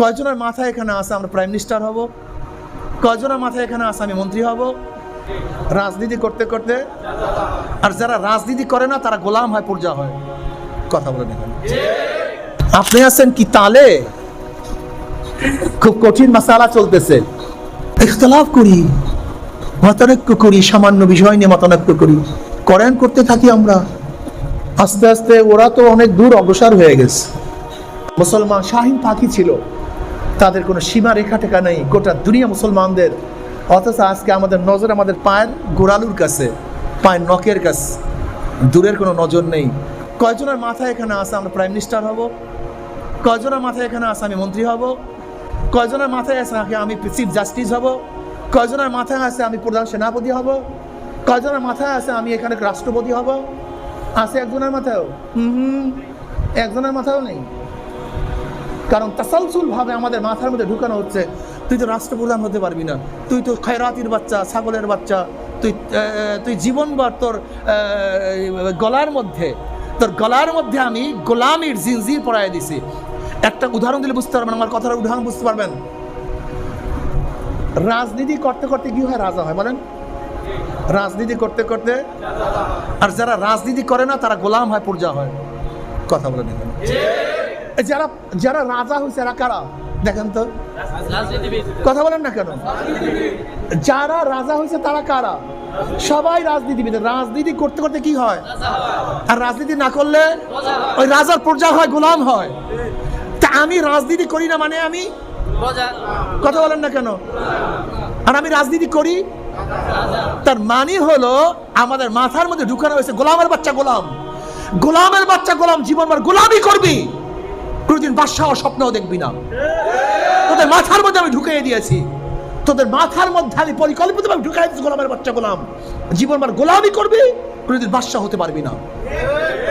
কয়জনের মাথায় এখানে আসে আমরা প্রাইম মিনিস্টার হব, কয়জনের মাথায় এখানে আসে আমি মন্ত্রী হব রাজনীতি করতে করতে। আর যারা রাজনীতি করে না তারা গোলাম হয়, পর্যা হয়। কথা বলে দেখেন, আপনি আছেন কি তালে? খুব কঠিন মাসালা চলতেছে, ইখতিলাফ করি, মতানৈক্য করি, সামান্য বিষয় নিয়ে মতানৈক্য করি, করেন করতে থাকি আমরা। আস্তে আস্তে ওরা তো অনেক দূর অগ্রসর হয়ে গেছে। মুসলমান শাহীন পাখি ছিল, তাদের কোনো সীমা রেখা টেকা নেই, গোটা দুনিয়া মুসলমানদের। অথচ আজকে আমাদের নজর আমাদের পায়ের গোড়ালুর কাছে, পায়ের নখের কাছে, দূরের কোনো নজর নেই। কয়জনের মাথায় এখানে আসে আমরা প্রাইম মিনিস্টার হব, কয়জনের মাথায় এখানে আসে আমি মন্ত্রী হব, কয়জনের মাথায় আছে আমি চিফ জাস্টিস হব, কয়জনের মাথায় আছে আমি প্রধান সেনাপতি হব, কয়জনের মাথায় আছে আমি এখানে রাষ্ট্রপতি হব? আছে একজনের মাথায়ও? একজনের মাথায়ও নেই। কারণ তাসালসুল ভাবে আমাদের মাথার মধ্যে ঢুকানো হচ্ছে, তুই তো রাষ্ট্রপ্রধান হতে পারবি না, তুই তো খয়রাতির বাচ্চা, ছাগলের বাচ্চা, তুই জীবনভর তোর গলার মধ্যে আমি গোলামির জিনজির পরাই দিছি। একটা উদাহরণ দিলে বুঝতে পারবেন, আমার কথার উদাহরণ বুঝতে পারবেন। রাজনীতি করতে করতে কি হয়? রাজা হয়। বলেন, রাজনীতি করতে করতে। আর যারা রাজনীতি করে না তারা গোলাম হয়, পর্যা হয়। কথা বলে দেখেন, যারা রাজা হয়েছে এরা কারা দেখেন তো? কথা বলেন না কেন? যারা রাজা হয়েছে তারা কারা? সবাই রাজনীতিবিদ। রাজনীতি করতে করতে কি হয়? আর রাজনীতি না করলে ওই রাজার পর্যা হয়, গোলাম হয়। তা আমি রাজনীতি করি না মানে আমি কথা বলেন না কেন? আর আমি রাজনীতি করি, তার মানে হলো আমাদের মাথার মধ্যে ঢুকানো হয়েছে গোলামের বাচ্চা গোলাম, গোলামের বাচ্চা গোলাম, জীবনভর গোলামি করবি, কোনদিন বাদশাহ স্বপ্নও দেখবি না। তোদের মাথার মধ্যে আমি ঢুকিয়ে দিয়েছি, তোদের মাথার মধ্যে আমি পরিকল্পিতভাবে ঢুকিয়ে দিয়েছি গোলামের বাচ্চা গোলাম, জীবনভর গোলামি করবি, কোনদিন বাদশাহ হতে পারবি না।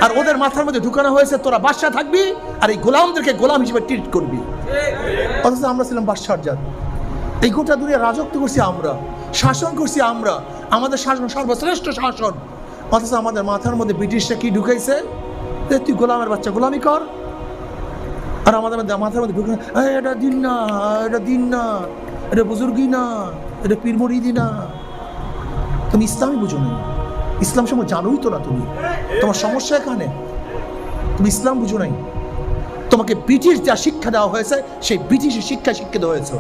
আর ওদের মাথার মধ্যে ঢুকানো হয়েছে তোরা বাদশাহ থাকবি আর এই গোলামদেরকে গোলাম হিসেবে ট্রিট করবি। অথচ আমরা ছিলাম বাদশার জাত। এই গোটা দুনিয়া রাজত্ব করছি আমরা, শাসন করছি আমরা, আমাদের শাসন সর্বশ্রেষ্ঠ শাসন। অথচ আমাদের মাথার মধ্যে ব্রিটিশরা কি ঢুকাইছে? তুই গোলামের বাচ্চা, গোলামি কর। আর আমাদের মাথার মধ্যে ঢুকে এটা দিন না, এটা দিন না, এটা বুজুর্গি না, এটা পীর মুরিদি না। তুমি ইসলামই বুঝো না, ইসলাম সময় জানোই তো না তুমি। তোমার সমস্যা এখানে, তুমি ইসলাম বুঝো নাই। তোমাকে ব্রিটিশ যা শিক্ষা দেওয়া হয়েছে সেই ব্রিটিশের শিক্ষায় শিক্ষিত হয়েছে।